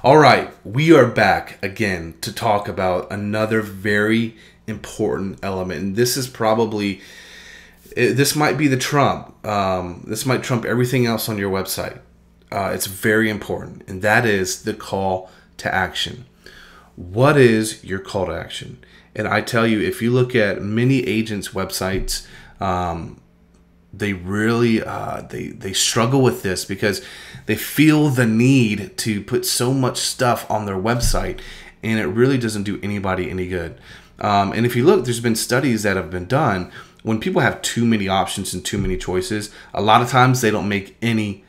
All right, we are back again to talk about another very important element, and this is probably this might be the trump. This might trump everything else on your website. It's very important, and that is the call to action. What is your call to action? And I tell you, if you look at many agents' websites, they really they struggle with this because they feel the need to put so much stuff on their website, and it really doesn't do anybody any good. And if you look, there's been studies that have been done. When people have too many options and too many choices, a lot of times they don't make any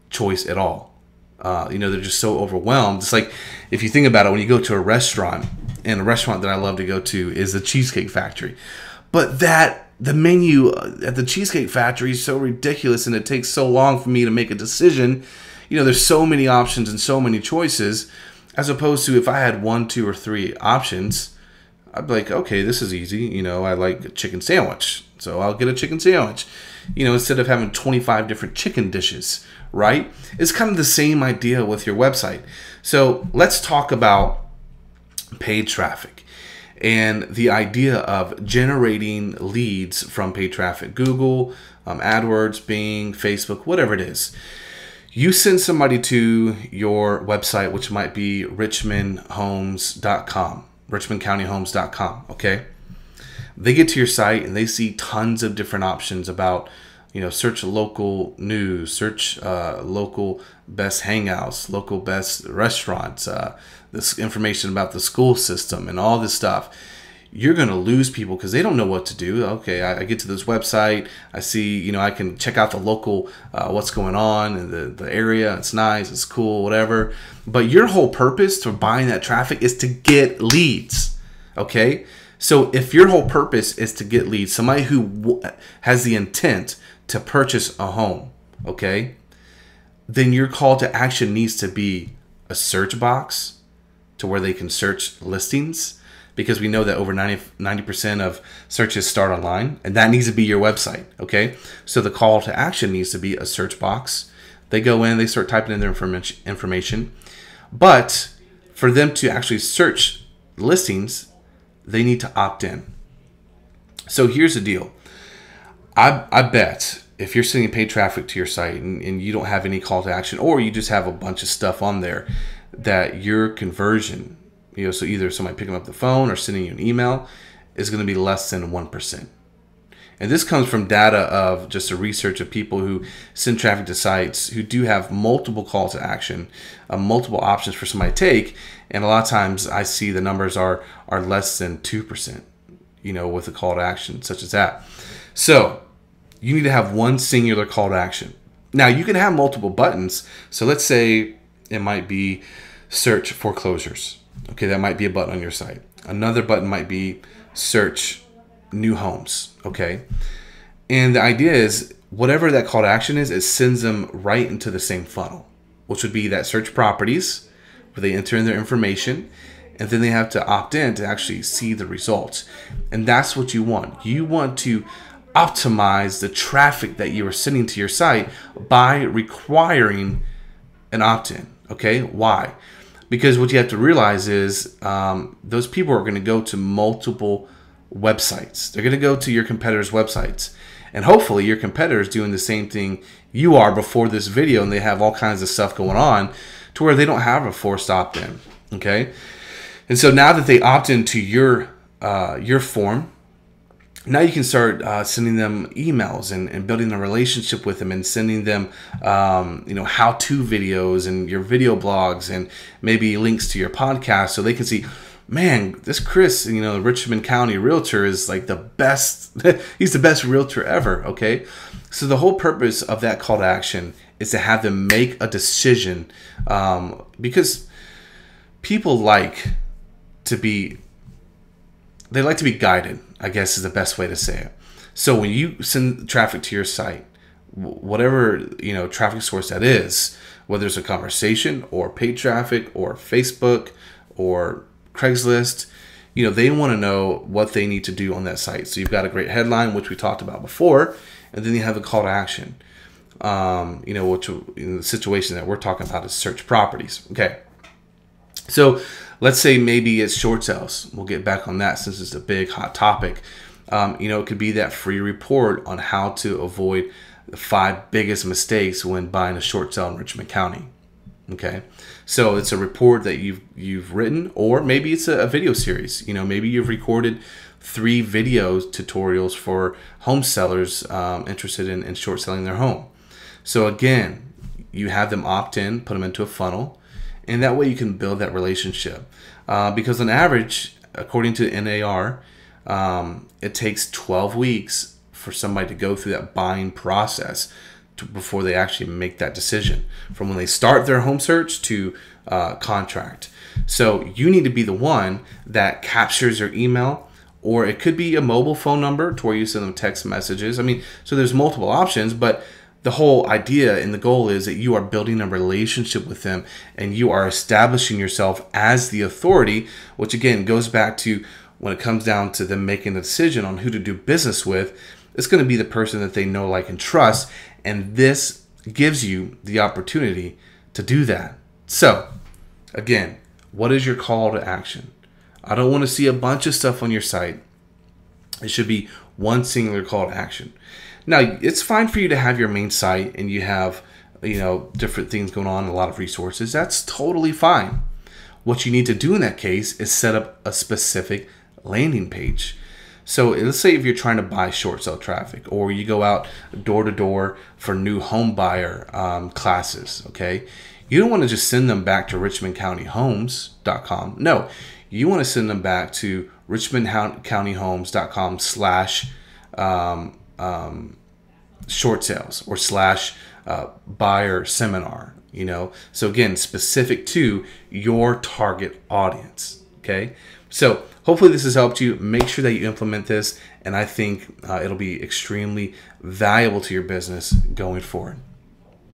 choice at all. They're just so overwhelmed. It's like if you think about it, when you go to a restaurant, and a restaurant that I love to go to is the Cheesecake Factory, but the menu at the Cheesecake Factory is so ridiculous, and it takes so long for me to make a decision. There's so many options and so many choices, as opposed to if I had 1, 2, or 3 options, I'd be like, okay, this is easy. I like a chicken sandwich, so I'll get a chicken sandwich. Instead of having 25 different chicken dishes, right? It's kind of the same idea with your website. So let's talk about paid traffic and the idea of generating leads from paid traffic. Google, AdWords, Bing, Facebook, whatever it is. You send somebody to your website, which might be richmondhomes.com, richmondcountyhomes.com, okay? They get to your site and they see tons of different options about, search local news, search local best hangouts, local best restaurants, this information about the school system and all this stuff. You're going to lose people because they don't know what to do. Okay, I get to this website. I see, I can check out the local, what's going on in the area. It's nice. It's cool, whatever. But your whole purpose for buying that traffic is to get leads. Okay? So if your whole purpose is to get leads, somebody who has the intent to purchase a home, okay, then your call to action needs to be a search box to where they can search listings, because we know that over 90% of searches start online, and that needs to be your website, okay? So the call to action needs to be a search box. They go in, they start typing in their information. But for them to actually search listings, they need to opt in. So here's the deal. I bet if you're sending paid traffic to your site and you don't have any call to action, or you just have a bunch of stuff on there, that your conversion, so either somebody picking up the phone or sending you an email, is going to be less than 1%. And this comes from data of just a research of people who send traffic to sites who do have multiple calls to action, multiple options for somebody to take. And a lot of times I see the numbers are less than 2%, with a call to action such as that. So you need to have one singular call to action. Now you can have multiple buttons. So let's say it might be search foreclosures. Okay, that might be a button on your site. Another button might be search new homes. Okay. And the idea is whatever that call to action is, it sends them right into the same funnel, which would be that search properties where they enter in their information, and then they have to opt in to actually see the results. And that's what you want. You want to optimize the traffic that you are sending to your site by requiring an opt-in. Okay, why? Because what you have to realize is those people are going to go to multiple websites. They're going to go to your competitors' websites. And hopefully your competitor is doing the same thing you are before this video, and they have all kinds of stuff going on to where they don't have a forced opt-in. Okay? And so now that they opt into your form, now you can start sending them emails and building a relationship with them, and sending them, how-to videos and your video blogs and maybe links to your podcast, so they can see, man, this Chris, the Richmond County realtor is like the best. He's the best realtor ever. Okay. So the whole purpose of that call to action is to have them make a decision, because people like to be guided, I guess is the best way to say it. So when you send traffic to your site, whatever, traffic source that is, whether it's a conversation or paid traffic or Facebook or Craigslist, they want to know what they need to do on that site. So you've got a great headline, which we talked about before, and then you have a call to action. Which in the situation that we're talking about is search properties. Okay. So let's say maybe it's short sales. We'll get back on that since it's a big hot topic. It could be that free report on how to avoid the 5 biggest mistakes when buying a short sale in Richmond County. Okay, so it's a report that you've written, or maybe it's a video series. Maybe you've recorded 3 video tutorials for home sellers interested in short selling their home. So again, you have them opt in, put them into a funnel, and that way you can build that relationship. Because on average, according to NAR, it takes 12 weeks for somebody to go through that buying process before they actually make that decision, from when they start their home search to contract. So you need to be the one that captures their email, or it could be a mobile phone number to where you send them text messages. So there's multiple options, but the whole idea and the goal is that you are building a relationship with them and you are establishing yourself as the authority, which again goes back to when it comes down to them making a decision on who to do business with. It's going to be the person that they know, like, and trust. And this gives you the opportunity to do that. So again, what is your call to action? I don't want to see a bunch of stuff on your site. It should be one singular call to action. Now, it's fine for you to have your main site and you have, different things going on, a lot of resources. That's totally fine. What you need to do in that case is set up a specific landing page. So let's say if you're trying to buy short sale traffic, or you go out door to door for new home buyer classes, okay? You don't want to just send them back to richmondcountyhomes.com. No, you want to send them back to richmondcountyhomes.com/ short sales or / buyer seminar, So again, specific to your target audience, okay? So hopefully this has helped you. Make sure that you implement this, and I think it'll be extremely valuable to your business going forward.